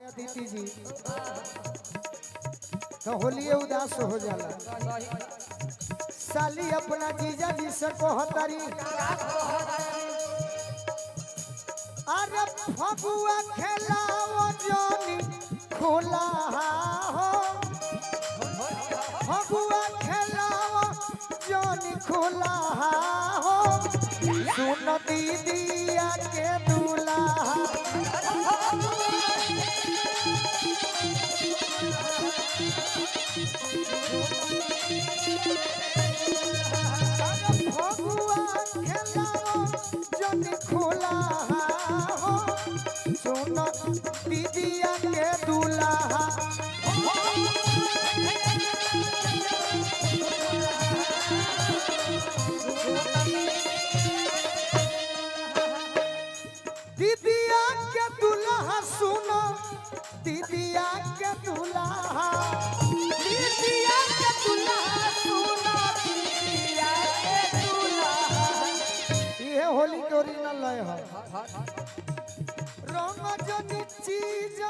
अदिति जी तो होली उदास हो जाला। साली अपना जीजा जी से कहतारी अरे फगुआ खेलाओ जोनी खुला हो, फगुआ खेलाओ जोनी खुला हो, सुन दीदिया के दूल्हा फगुआ खेलाओ जोनी खुला हो, सुन दीदिया के दूल्हा दीदिया के दूल्हा सुनो दीदिया के दूल्हा दीदिया के दूल्हा सुनो दीदिया के दूल्हा। ये होली के ओरिजिनल लय है। रंग जनी चीज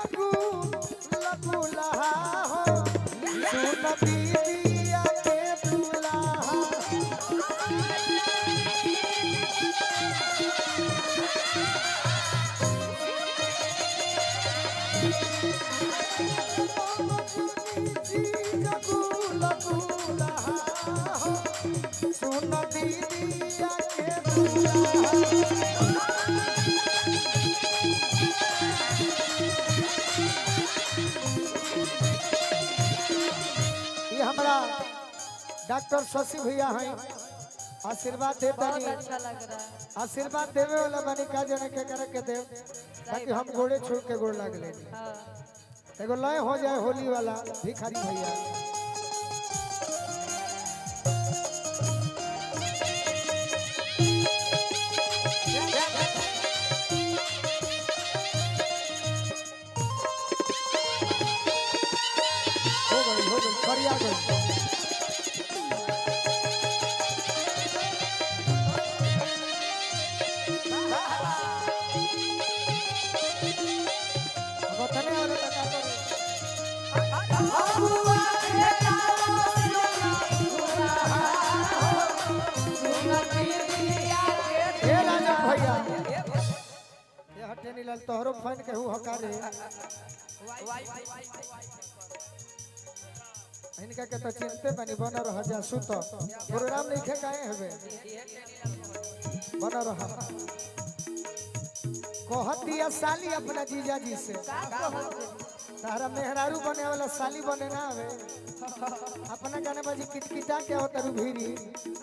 लगुला हो, सुन दीदिया के दूल्हा सुन दीदिया के ये हमारा डॉक्टर शशि भैया हैं, आशीर्वाद दे बनी अच्छा लग रहा है। आशीर्वाद देवे वाला बनी का जने के करे के देव ताकि हम गोड़े छोड़ के गोड़ लग ले। हाँ। एगो लय हो जाए होली वाला भिखारी भैया। हो गई फरिया गई। तोहरो फन के हूँ हकारे इनका के तो चिंते बनी बन रह जा सुत प्रोग्राम नहीं खे काहे हवे बन रह कहतिया साली अपना जीजा जी से तारा मेहरारू बने वाला साली बने ना हवे अपना गाने बाजी किटकिटा के हो तरु भीरी।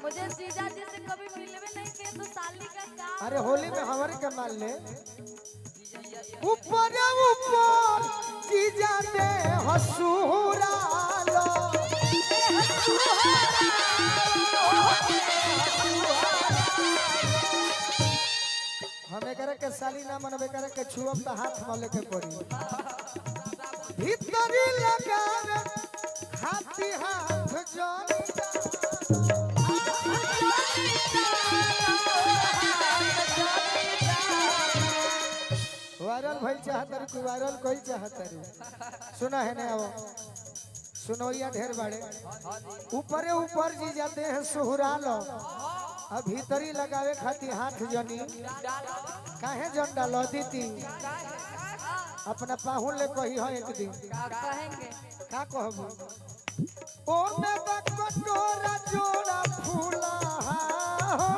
मुझे जीजा जी से कभी मिलवे नहीं किए तो साली का काम। अरे होली में हमारे के मान ले ऊपर ऊपर जीजा दे हसूरा लो हमें करे के साली ना मनबे करे के छुअम त हाथ मले के पड़ी भीतरी लगा हाथी हाथ जोनी वायरल भइल चाहतर को वायरल कोई चाहतर सुना है ने आओ सुनोइया ढेर बाड़े ऊपरे ऊपर जी जाते हैं सुहरा लो अब भीतरी लगावे खाती हाथ जनी काहे जन डालो दीदी अपना पाहुन ले कही हो एक दिन कहेंगे का कहबो ओ में कटोरा जोड़ा फूला हो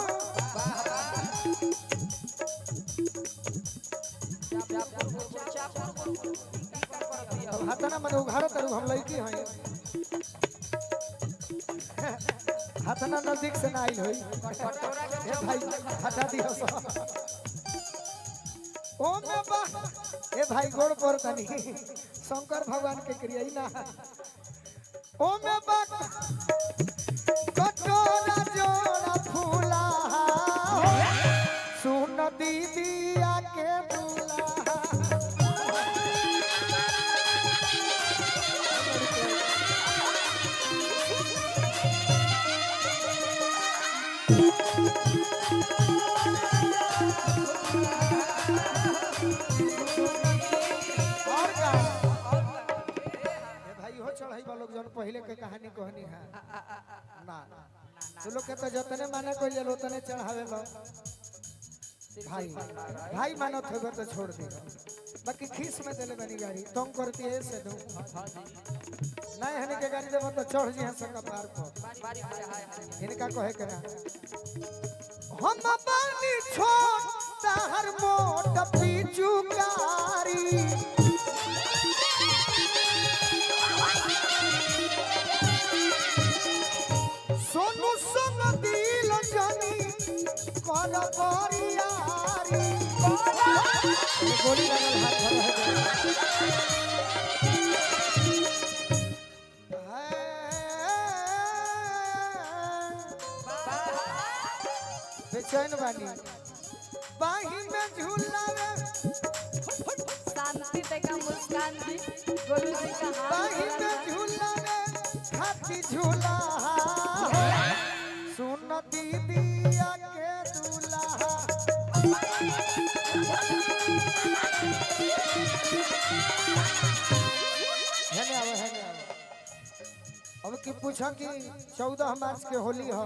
हाथना मन उघारो तरु हम लड़की हैं हाथना नजदीक से ना आई होई ए भाई हटा दियो ओ में बा ए भाई गोड़ पर तनी शंकर भगवान के क्रिया ही ना ओ में बा कटोरा जोड़ा फूला सुन दीदिया के दूल्हा और का चढ़ाई वालों जन पहले के कहानी कहनी है ना तो लोग के तो जतने माने कोई जलो तने चढ़ावे लो भाई भाई मानो थे तो छोड़ दे बाकी खीस में देले बनी गाड़ी तुम करती है से दो नहीं हने के गाड़ी देबो तो चढ़ जी हंस का पार को इनका कहे के ना हम बानी छोटा हर मोट पिचुकारी सोनू संग दिल जानी कर बरियारी ये गोली लगल हाथ धर है बेचैन बानी बाही में झूलावे शांति तक का मुस्कान दी गोलू जी का बाही हाथ में झूलावे खाती झूला सुन दीदिया के दूल्हा अब की पूछा कि 14 मार्च के होली हो